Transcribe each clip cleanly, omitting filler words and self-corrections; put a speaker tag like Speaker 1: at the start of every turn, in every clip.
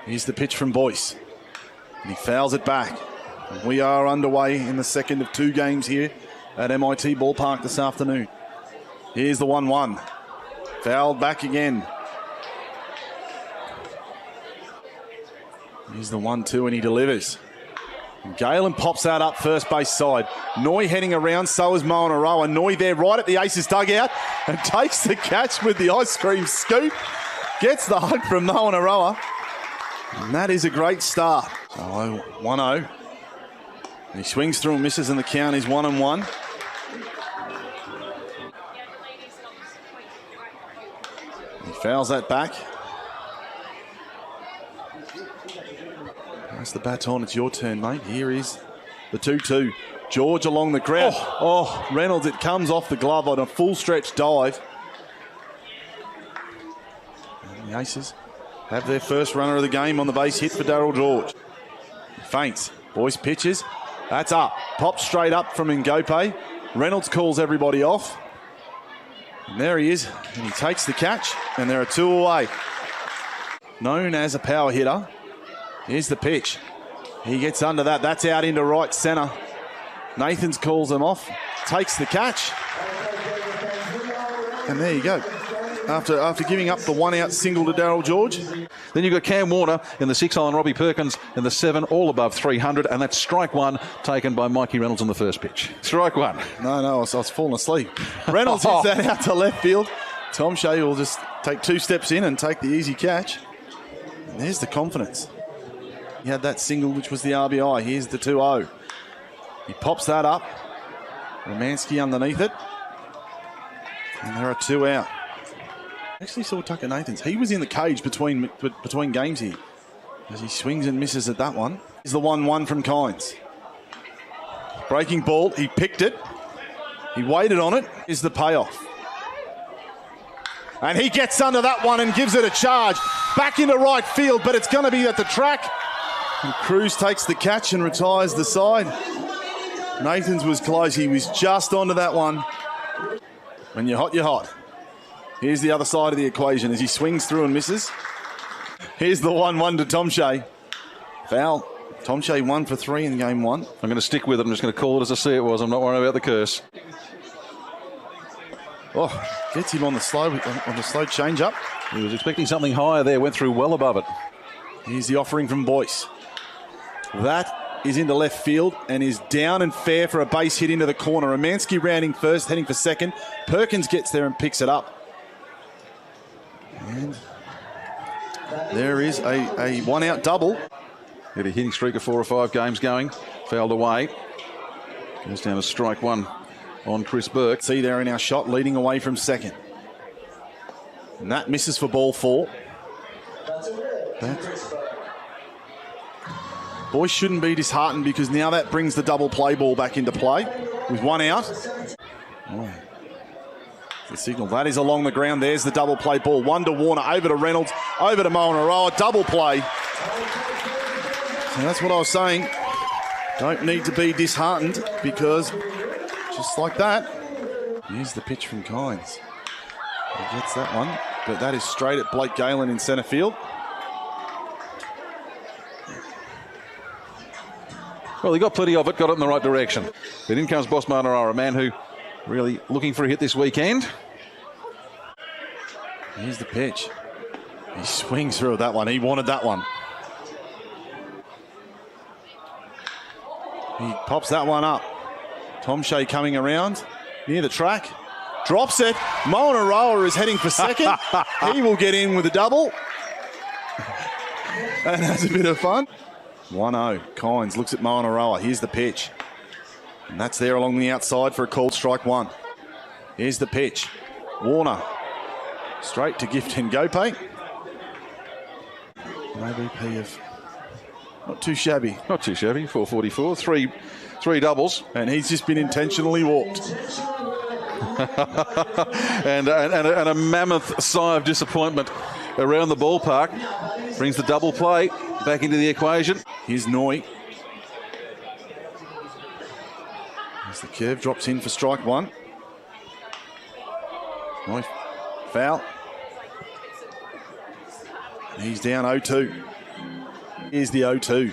Speaker 1: Here's the pitch from Boyce. And he fouls it back. And we are underway in the second of 2 games here at MIT Ballpark this afternoon. Here's the 1-1. Fouled back again. Here's the 1-2 and he delivers. And Galen pops that up first base side. Noy heading around, so is Moanaroa. Noy there right at the Aces dugout and takes the catch with the ice cream scoop. Gets the hug from Moanaroa. And that is a great start. So 1-0. He swings through and misses, and the count is 1-1. He fouls that back. That's the baton. It's your turn, mate. Here is the 2-2. George along the ground. Oh, Reynolds, it comes off the glove on a full stretch dive. And the Aces have their first runner of the game on the base hit for Darryl George. He feints. Boyce pitches. That's up. Pops straight up from Ngope. Reynolds calls everybody off. And there he is. And he takes the catch. And there are 2 away. Known as a power hitter. Here's the pitch. He gets under that. That's out into right centre. Nathans calls him off. Takes the catch. And there you go. After giving up the 1-out single to Darryl George.
Speaker 2: Then you've got Cam Warner in the 6 hole and Robbie Perkins in the 7, all above 300. And that's strike 1 taken by Mikey Reynolds on the first pitch. Strike 1.
Speaker 1: No, I was falling asleep. Reynolds hits that out to left field. Tom Shea will just take 2 steps in and take the easy catch. And there's the confidence. He had that single, which was the RBI. Here's the 2-0. He pops that up. Romanski underneath it. And there are 2 out. Actually saw Tucker Nathans. He was in the cage between games here. As he swings and misses at that one. Here's the 1-1 from Kynes. Breaking ball. He picked it. He waited on it. Here's the payoff. And he gets under that one and gives it a charge. Back into right field, but it's going to be at the track. And Cruz takes the catch and retires the side. Nathans was close. He was just onto that one. When you're hot, you're hot. Here's the other side of the equation as he swings through and misses. Here's the 1-1 to Tom Shea. Foul. Tom Shea 1 for 3 in game 1.
Speaker 2: I'm going to stick with it. I'm just going to call it as I see it was. I'm not worried about the curse.
Speaker 1: Oh, gets him on the slow change up.
Speaker 2: He was expecting something higher there. Went through well above it.
Speaker 1: Here's the offering from Boyce. That is into left field and is down and fair for a base hit into the corner. Romanski rounding first, heading for second. Perkins gets there and picks it up. And there is a 1-out double.
Speaker 2: Had a hitting streak of 4 or 5 games going. Fouled away. Goes down to strike 1 on Chris Burke.
Speaker 1: See there in our shot, leading away from second. And that misses for ball 4. Boyce shouldn't be disheartened because now that brings the double play ball back into play with 1 out. Oh. The signal. That is along the ground. There's the double play ball. 1 to Warner, over to Reynolds, over to Moanaroa. Double play. So that's what I was saying. Don't need to be disheartened because just like that. Here's the pitch from Kynes. He gets that one, but that is straight at Blake Galen in centre field.
Speaker 2: Well, he got plenty of it, got it in the right direction. But in comes Boss Moanaroa, a man who really looking for a hit this weekend.
Speaker 1: Here's the pitch. He swings through that one. He wanted that one. He pops that one up. Tom Shea coming around near the track. Drops it. Moanaroa is heading for second. He will get in with a double. And has a bit of fun. 1-0. Kynes looks at Moanaroa. Here's the pitch. And that's there along the outside for a called strike 1. Here's the pitch. Warner. Straight to Gift Ngope. An ABP of not too shabby.
Speaker 2: Not too shabby. 444. Three doubles.
Speaker 1: And he's just been intentionally walked.
Speaker 2: and a mammoth sigh of disappointment around the ballpark. Brings the double play back into the equation.
Speaker 1: Here's Noy. As the curve drops in for strike 1. Noy, foul. He's down 0-2. Here's the 0-2.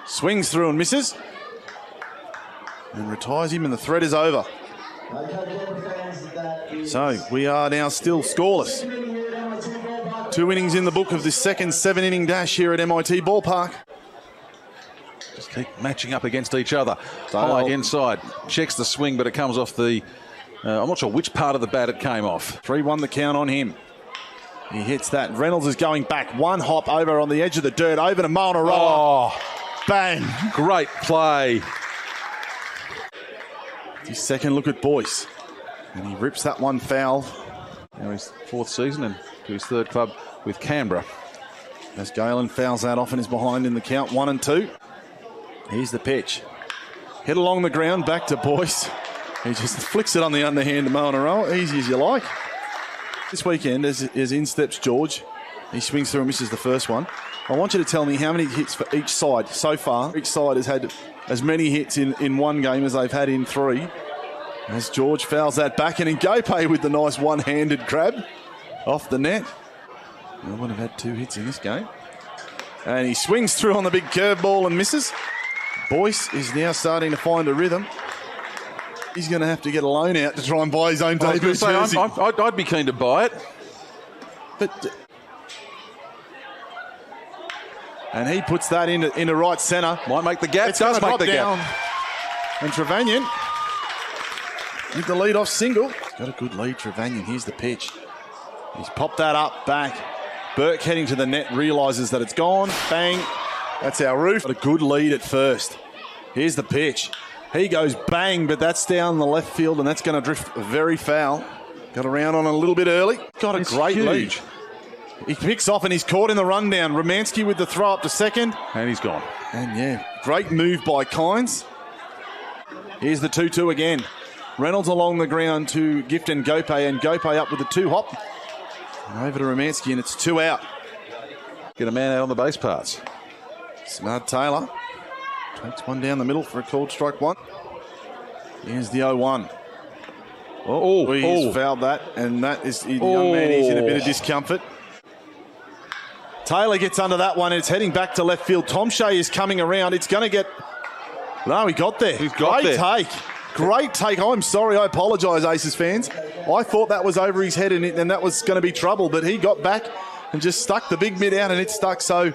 Speaker 1: Swings through and misses. And retires him, and the threat is over. So we are now still scoreless. 2 innings in the book of this second 7-inning dash here at MIT Ballpark.
Speaker 2: Just keep matching up against each other. High inside. Checks the swing, but it comes off the... I'm not sure which part of the bat it came off.
Speaker 1: 3-1 the count on him. He hits that. Reynolds is going back. One hop over on the edge of the dirt. Over to Maunaroa.
Speaker 2: Oh,
Speaker 1: bang.
Speaker 2: Great play.
Speaker 1: His second look at Boyce. And he rips that one foul.
Speaker 2: Now his 4th season and to his 3rd club with Canberra.
Speaker 1: As Galen fouls that off and is behind in the count 1-2. Here's the pitch. Hit along the ground, back to Boyce. He just flicks it on the underhand to Maunaroa. Easy as you like. This weekend, as in steps George. He swings through and misses the first one. I want you to tell me how many hits for each side so far. Each side has had as many hits in one game as they've had in 3. As George fouls that back, and Ngope with the nice one-handed grab off the net. Melbourne have had 2 hits in this game. And he swings through on the big curveball and misses. Boyce is now starting to find a rhythm. He's going to have to get a loan out to try and buy his own debut jersey.
Speaker 2: I'd be keen to buy it.
Speaker 1: And he puts that into right centre.
Speaker 2: Might make the gap.
Speaker 1: It's
Speaker 2: does
Speaker 1: going to
Speaker 2: make the
Speaker 1: drop down.
Speaker 2: gap.
Speaker 1: And Trevanion with the lead-off single. He's got a good lead, Trevanion. Here's the pitch. He's popped that up, back. Burke heading to the net, realises that it's gone. Bang. That's our roof. Got a good lead at first. Here's the pitch. He goes bang, but that's down the left field, and that's going to drift very foul. Got around on a little bit early. Got a great lead. He picks off and he's caught in the rundown. Romansky with the throw up to second.
Speaker 2: And he's gone.
Speaker 1: And yeah, great move by Kynes. Here's the 2-2 again. Reynolds along the ground to Gift and Ngope, and Ngope up with the 2-hop. And over to Romansky, and it's 2 out.
Speaker 2: Get a man out on the base paths.
Speaker 1: Smart Taylor takes one down the middle for a called strike 1. Here's the 0-1. He's fouled that, and that is the young man. He's in a bit of discomfort. Taylor gets under that one, and it's heading back to left field. Tom Shea is coming around. It's going to get... No, he got there.
Speaker 2: He's got
Speaker 1: Great
Speaker 2: there.
Speaker 1: take. Great take. I'm sorry. I apologise, Aces fans. I thought that was over his head, and that was going to be trouble, but he got back and just stuck the big mid out, and it stuck. So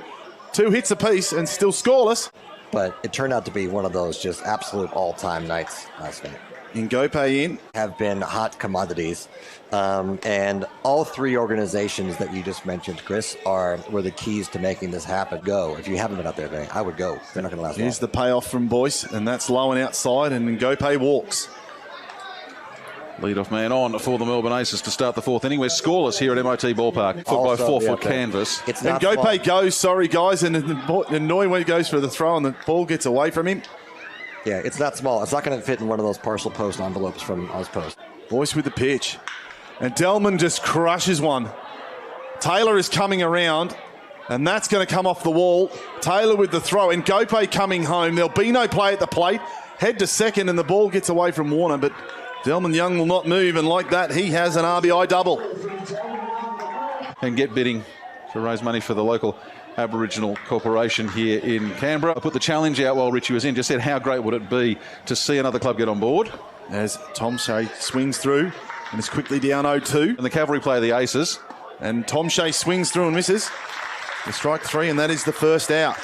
Speaker 1: 2 hits apiece and still scoreless.
Speaker 3: But it turned out to be one of those just absolute all-time nights last night.
Speaker 1: Ngope in.
Speaker 3: Have been hot commodities. And all 3 organizations that you just mentioned, Chris, were the keys to making this happen. Go. If you haven't been out there today, I would go. They're not going to last long.
Speaker 1: Here's the payoff from Boyce, and that's low and outside, and Ngope walks.
Speaker 2: Lead-off man on for the Melbourne Aces to start the 4th inning. We're scoreless here at MIT Ballpark. Foot by 4-foot canvas.
Speaker 3: It's
Speaker 1: and
Speaker 3: not
Speaker 1: Ngope goes, sorry guys, and annoying when he goes for the throw and the ball gets away from him.
Speaker 3: Yeah, it's not small. It's not going to fit in one of those parcel post envelopes from Ozpost.
Speaker 1: Boyce with the pitch. And Delman just crushes one. Taylor is coming around, and that's going to come off the wall. Taylor with the throw, and Ngope coming home. There'll be no play at the plate. Head to second, and the ball gets away from Warner, but Delman Young will not move, and like that, he has an RBI double.
Speaker 2: And get bidding to raise money for the local Aboriginal corporation here in Canberra. I put the challenge out while Richie was in, just said how great would it be to see another club get on board.
Speaker 1: As Tom Shea swings through and is quickly down 0-2.
Speaker 2: And the Cavalry play the Aces.
Speaker 1: And Tom Shea swings through and misses. The strike 3, and that is the first out.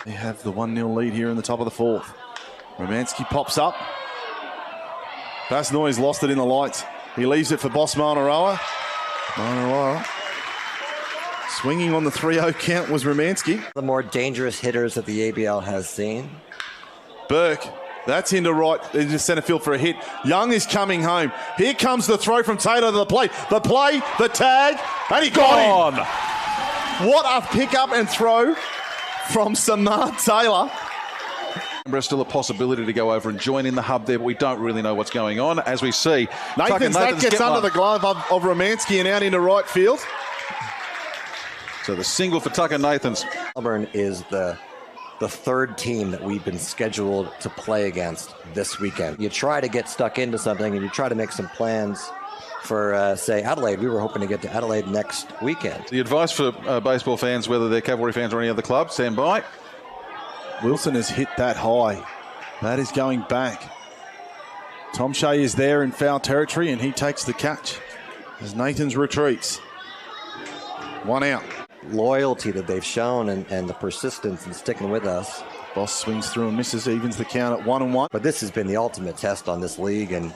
Speaker 1: They have the 1-0 lead here in the top of the 4th. Romansky pops up. Basnoy's lost it in the lights. He leaves it for Boss Maunaroa. Maunaroa. Swinging on the 3-0 count was Romansky.
Speaker 3: The more dangerous hitters that the ABL has seen.
Speaker 1: Burke. That's into centre field for a hit. Young is coming home. Here comes the throw from Taylor to the plate. The play, the tag, and he got him. What a pick-up and throw from Samad Taylor.
Speaker 2: There's still a possibility to go over and join in the hub there, but we don't really know what's going on. As we see,
Speaker 1: Nathans that gets under the glove of Romansky and out into right field.
Speaker 2: So the single for Tucker Nathans.
Speaker 3: Melbourne is the 3rd team that we've been scheduled to play against this weekend. You try to get stuck into something and you try to make some plans for say, Adelaide. We were hoping to get to Adelaide next weekend.
Speaker 2: The advice for baseball fans, whether they're Cavalry fans or any other club, stand by.
Speaker 1: Wilson has hit that high. That is going back. Tom Shea is there in foul territory, and he takes the catch as Nathans retreats. 1 out.
Speaker 3: Loyalty that they've shown and the persistence in sticking with us.
Speaker 1: Boss swings through and misses, evens the count at 1-1.
Speaker 3: But this has been the ultimate test on this league, and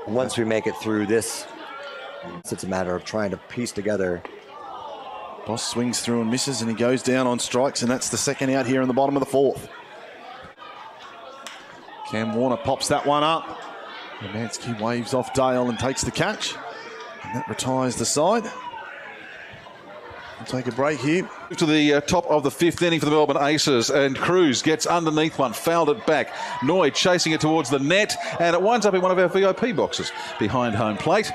Speaker 3: once we make it through this, it's a matter of trying to piece together.
Speaker 1: Boss swings through and misses, and he goes down on strikes, and that's the second out here in the bottom of the fourth. Cam Warner pops that one up. Romansky waves off Dale and takes the catch, and that retires the side. We'll take a break here.
Speaker 2: To the top of the fifth inning for the Melbourne Aces, and Cruz gets underneath one, fouled it back. Noy chasing it towards the net, and it winds up in one of our VIP boxes behind home plate.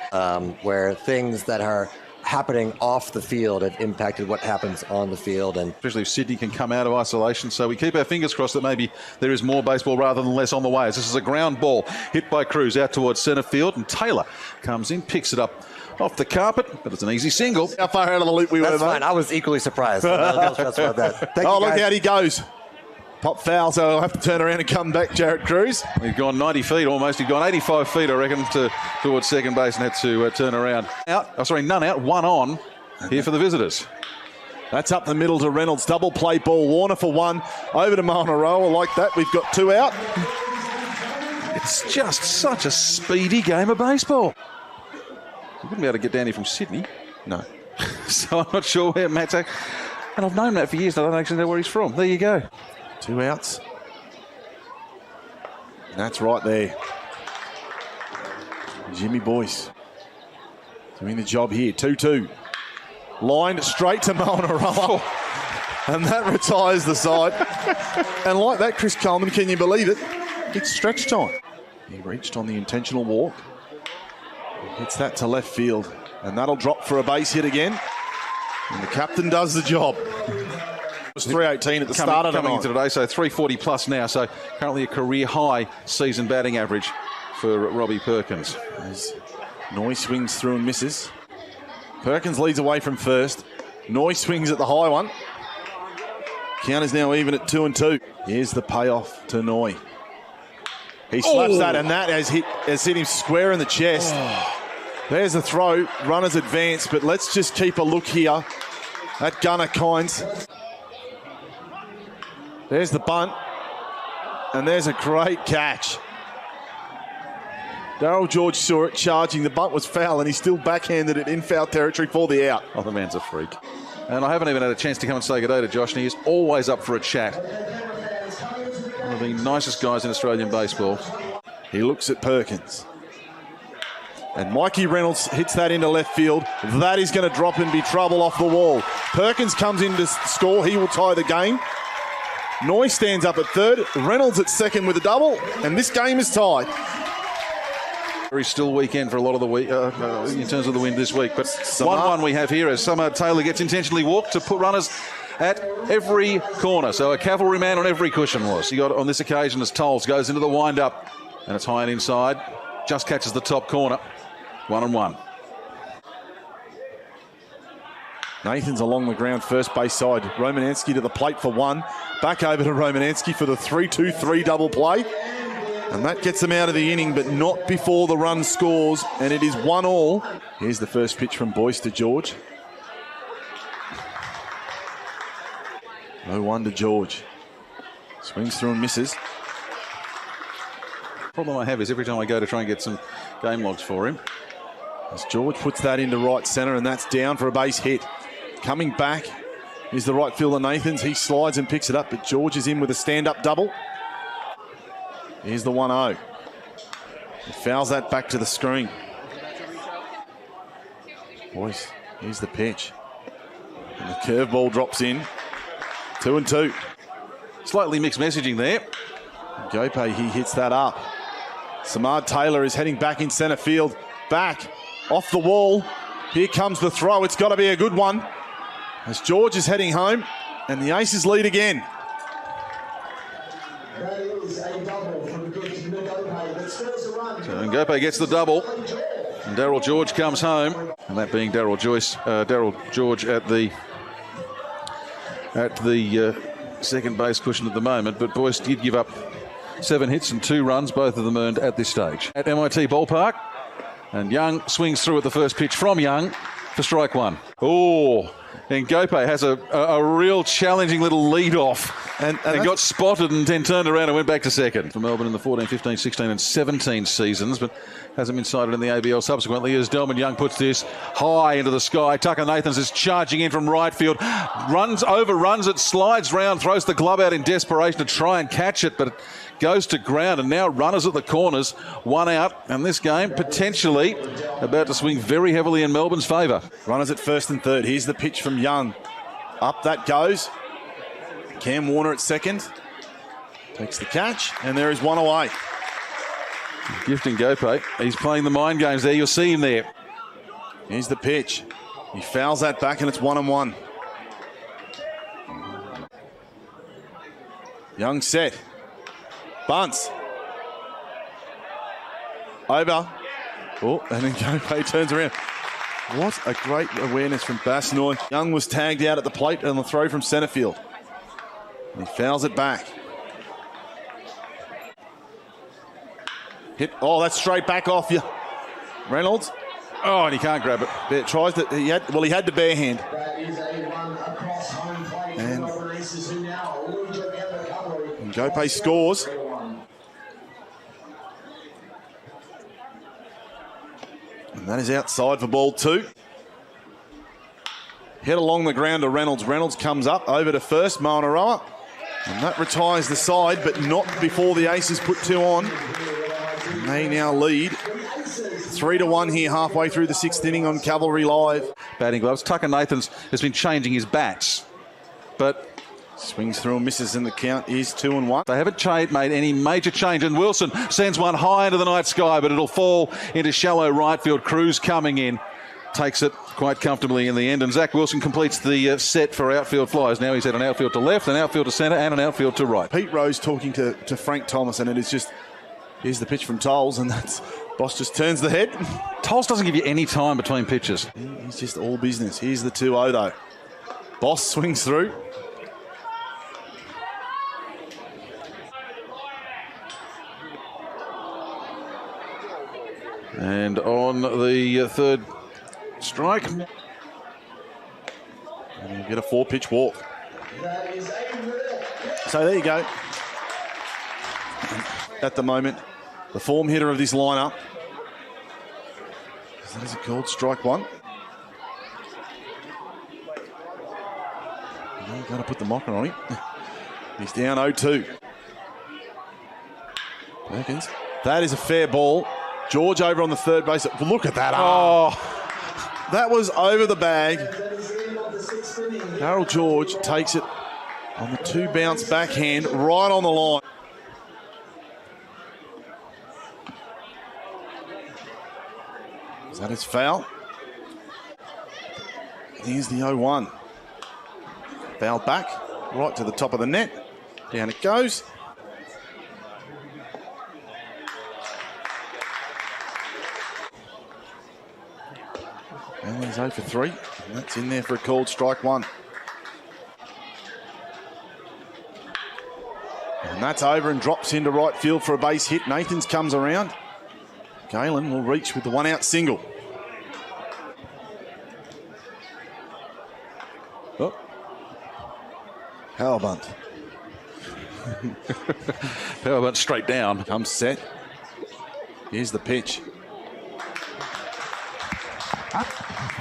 Speaker 3: Where things that are happening off the field have impacted what happens on the field. And
Speaker 2: especially if Sydney can come out of isolation. So we keep our fingers crossed that maybe there is more baseball rather than less on the way. As this is a ground ball hit by Cruz out towards centre field, and Taylor comes in, picks it up off the carpet, but it's an easy single.
Speaker 1: How far out of the loop we were,
Speaker 3: that's fine. I was equally surprised. No stress about that.
Speaker 1: Oh, look out he goes. Pop foul, so he'll have to turn around and come back, Jared Cruz.
Speaker 2: He's gone 90 feet almost. He's gone 85 feet, I reckon, towards second base and had to turn around. None out, one on here for the visitors.
Speaker 1: That's up the middle to Reynolds. Double play ball. Warner for one. Over to Manaroa like that. We've got 2 out.
Speaker 2: It's just such a speedy game of baseball. You wouldn't be able to get down here from Sydney.
Speaker 1: No.
Speaker 2: So I'm not sure where Matt's at. And I've known Matt for years, and I don't actually know where he's from. There you go.
Speaker 1: 2 outs. And that's right there. Jimmy Boyce doing the job here. 2-2. Lined straight to Manaroa. And that retires the side. And like that, Chris Coleman, can you believe it? It's stretch time. He reached on the intentional walk. Hits that to left field, and that'll drop for a base hit again. And the captain does the job. It was 318 at the start of the
Speaker 2: coming
Speaker 1: night.
Speaker 2: into today, so 340 plus now. So currently a career high season batting average for Robbie Perkins.
Speaker 1: As Noy swings through and misses. Perkins leads away from first. Noy swings at the high one. Count is now even at 2-2. Here's the payoff to Noy. He slaps that, and that has hit him square in the chest. There's a throw. Runners advance, but let's just keep a look here at Gunnar Kynes. There's the bunt, and there's a great catch. Darryl George saw it charging. The bunt was foul, and he still backhanded it in foul territory for the out.
Speaker 2: Oh, the man's a freak. And I haven't even had a chance to come and say good day to Josh, and he is always up for a chat. One of the nicest guys in Australian baseball.
Speaker 1: He looks at Perkins. And Mikey Reynolds hits that into left field. That is going to drop and be trouble off the wall. Perkins comes in to score. He will tie the game. Noy stands up at third. Reynolds at second with a double. And this game is tied.
Speaker 2: Very still weekend for a lot of the week in terms of the wind this week. But 1-1 we have here as Samad Taylor gets intentionally walked to put runners at every corner. So a cavalry man on every cushion was. He got on this occasion as Tolles goes into the wind-up. And it's high and inside. Just catches the top corner. 1-1.
Speaker 1: Nathan's along the ground, first base side. Romansky to the plate for one. Back over to Romansky for the 3-2-3 double play. And that gets them out of the inning, but not before the run scores. And it is 1-1. Here's the first pitch from Boyce to George. 0-1 to George. Swings through and misses.
Speaker 2: The problem I have is every time I go to try and get some game logs for him.
Speaker 1: As George puts that into right centre, and that's down for a base hit. Coming back is the right fielder Nathans. He slides and picks it up, but George is in with a stand-up double. Here's the 1-0. He fouls that back to the screen. Boys, here's the pitch. And the curveball drops in. 2-2.
Speaker 2: Slightly mixed messaging there.
Speaker 1: Gope, he hits that up. Samad Taylor is heading back in centre field. Back, off the wall. Here comes the throw. It's got to be a good one. As George is heading home, and the Aces lead again.
Speaker 2: So Ngope gets the double. And Daryl George comes home, and that being Daryl George at the second base cushion at the moment. But Boyce did give up 7 hits and 2 runs, both of them earned at this stage. At MIT Ballpark, and Young swings through at the first pitch from Young for strike 1. Oh, and Gope has a real challenging little lead off and got spotted and then turned around and went back to second. For Melbourne in the 14, 15, 16 and 17 seasons, but hasn't been cited in the ABL subsequently as Delman Young puts this high into the sky. Tucker Nathans is charging in from right field, overruns it, slides round, throws the glove out in desperation to try and catch it, but it goes to ground, and now runners at the corners, 1 out, and this game potentially about to swing very heavily in Melbourne's favour.
Speaker 1: Runners at first and third. Here's the pitch from Young. Up that goes. Cam Warner at second. Takes the catch, and there is 1 away.
Speaker 2: Gifting Gope. He's playing the mind games there. You'll see him there.
Speaker 1: Here's the pitch. He fouls that back, and it's 1-1. Young set. Bunts. Over. Oh, and then Gope turns around. What a great awareness from Basnoy. Young was tagged out at the plate on the throw from centre field. He fouls it back. Hit. Oh, that's straight back off you. Reynolds.
Speaker 2: Oh, and he can't grab it.
Speaker 1: Tries to. He had the bare hand. And Gope scores. And that is outside for ball 2. Hit along the ground to Reynolds. Reynolds comes up over to first, Maonaroa. And that retires the side, but not before the Aces put 2 on. And they now lead 3-1 here halfway through the 6th inning on Cavalry Live.
Speaker 2: Batting gloves. Tucker Nathans has been changing his bats, but
Speaker 1: swings through and misses, and the count is 2-1.
Speaker 2: They haven't made any major change, and Wilson sends one high into the night sky, but it'll fall into shallow right field. Cruz coming in, takes it quite comfortably in the end, and Zach Wilson completes the set for outfield flies. Now he's had an outfield to left, an outfield to centre, and an outfield to right.
Speaker 1: Pete Rose talking to Frank Thomas, and it is just, here's the pitch from Tolles, and that's, Boss just turns the head.
Speaker 2: Tolles doesn't give you any time between pitches.
Speaker 1: He's just all business. Here's the 2-0 though. Boss swings through.
Speaker 2: And on the third strike,
Speaker 1: and you get a 4-pitch walk. So there you go. At the moment, the form hitter of this lineup. That is called strike 1. Now got to put the mocker on him. He's down 0-2. Perkins. That is a fair ball. George over on the third base. Look at that. Oh, that was over the bag. Daryl George takes it on the 2 bounce backhand right on the line. That is foul. Here's the 0-1. Foul back, right to the top of the net. Down it goes. And he's 0 for 3. And that's in there for a called strike 1. And that's over and drops into right field for a base hit. Nathans comes around. Galen will reach with the 1-out single. Oh. Power bunt.
Speaker 2: Power bunt straight down.
Speaker 1: Comes set. Here's the pitch.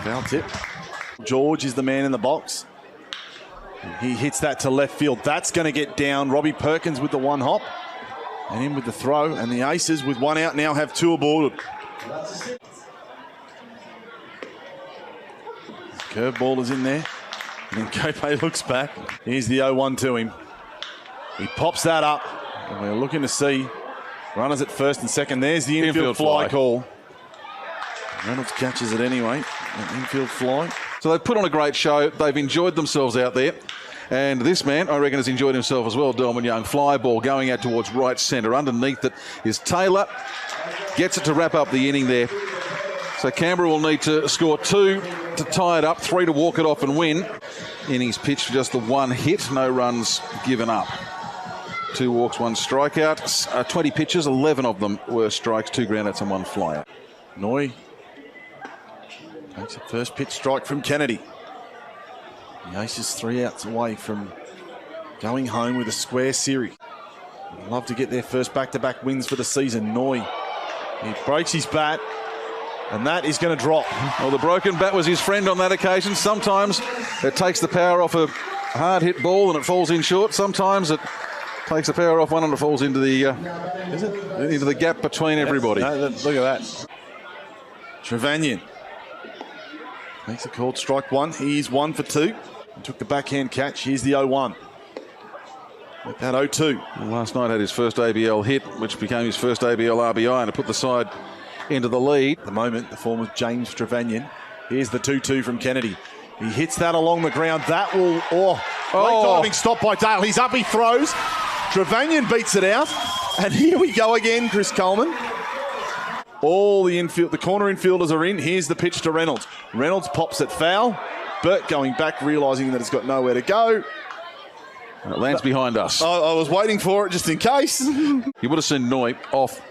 Speaker 1: Foul tip. George is the man in the box. He hits that to left field. That's going to get down. Robbie Perkins with the 1 hop. And in with the throw. And the Aces with 1 out now have 2 aborted. Curveball is in there. And then Gope looks back. Here's the 0-1 to him. He pops that up. And we're looking to see runners at first and second. There's the infield fly call. Reynolds catches it anyway. An infield fly.
Speaker 2: So they've put on a great show. They've enjoyed themselves out there. And this man, I reckon, has enjoyed himself as well. Delman Young, fly ball going out towards right centre. Underneath it is Taylor. Gets it to wrap up the inning there. So Canberra will need to score 2 to tie it up, 3 to walk it off and win. Innings pitched for just the 1 hit, no runs given up. 2 walks, 1 strikeout. 20 pitches, 11 of them were strikes, 2 groundouts and 1 flyout.
Speaker 1: Noy takes a first pitch strike from Kennedy. The Aces 3 outs away from going home with a square series. They'd love to get their first back-to-back wins for the season. Noy, he breaks his bat, and that is going to drop.
Speaker 2: Well, the broken bat was his friend on that occasion. Sometimes it takes the power off a hard-hit ball and it falls in short. Sometimes it takes the power off one and it falls into the into the gap between everybody.
Speaker 1: Look at that. Trevannion makes a called strike 1. He's 1 for 2. And took the backhand catch. Here's the 0-1. With that 0-2.
Speaker 2: Well, last night had his first ABL hit, which became his first ABL RBI, and to put the side into the lead.
Speaker 1: At the moment, the form of James Trevannion. Here's the 2-2 from Kennedy. He hits that along the ground. That will... Great diving stop by Dale. He's up, he throws. Trevannion beats it out. And here we go again, Chris Coleman. All the infield, the corner infielders are in. Here's the pitch to Reynolds. Reynolds pops it foul. Burt going back, realising that it's got nowhere to go.
Speaker 2: And it lands behind us.
Speaker 1: I was waiting for it just in case.
Speaker 2: You would have seen Noy off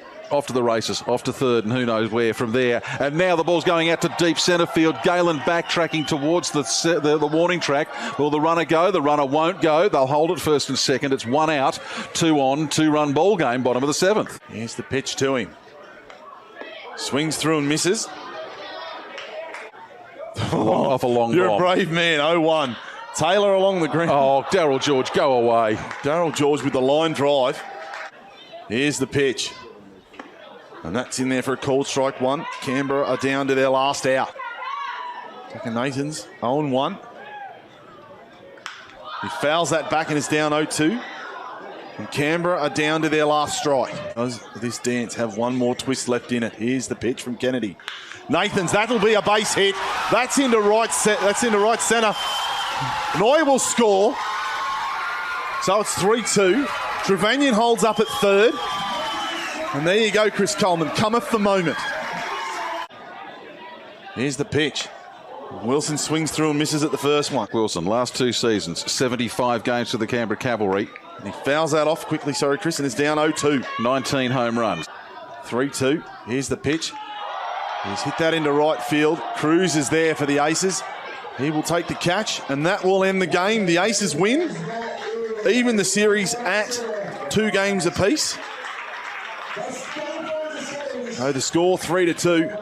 Speaker 2: to the races, off to third, and who knows where from there. And now the ball's going out to deep centre field. Galen backtracking towards the warning track. Will the runner go? The runner won't go. They'll hold it first and second. It's 1 out, 2 on, 2-run ball game, bottom of the 7th.
Speaker 1: Here's the pitch to him. Swings through and misses.
Speaker 2: Off a long
Speaker 1: You're
Speaker 2: bomb.
Speaker 1: a brave man, 0-1. Taylor along the ground.
Speaker 2: Oh, Darryl George, go away.
Speaker 1: Darryl George with the line drive. Here's the pitch. And that's in there for a called strike 1. Canberra are down to their last out. Tucker Nathans, 0-1. He fouls that back and it's down 0-2. And Canberra are down to their last strike. Does this dance have one more twist left in it? Here's the pitch from Kennedy. Nathans, that'll be a base hit. That's into right centre. Noy will score. So it's 3-2. Trevannion holds up at third. And there you go, Chris Coleman. Cometh the moment. Here's the pitch. Wilson swings through and misses at the first one.
Speaker 2: Wilson, last 2 seasons, 75 games for the Canberra Cavalry.
Speaker 1: And he fouls that off quickly, Chris, and it's down 0-2.
Speaker 2: 19 home runs.
Speaker 1: 3-2. Here's the pitch. He's hit that into right field. Cruz is there for the Aces. He will take the catch, and that will end the game. The Aces win. Even the series at 2 games apiece. So the score 3-2.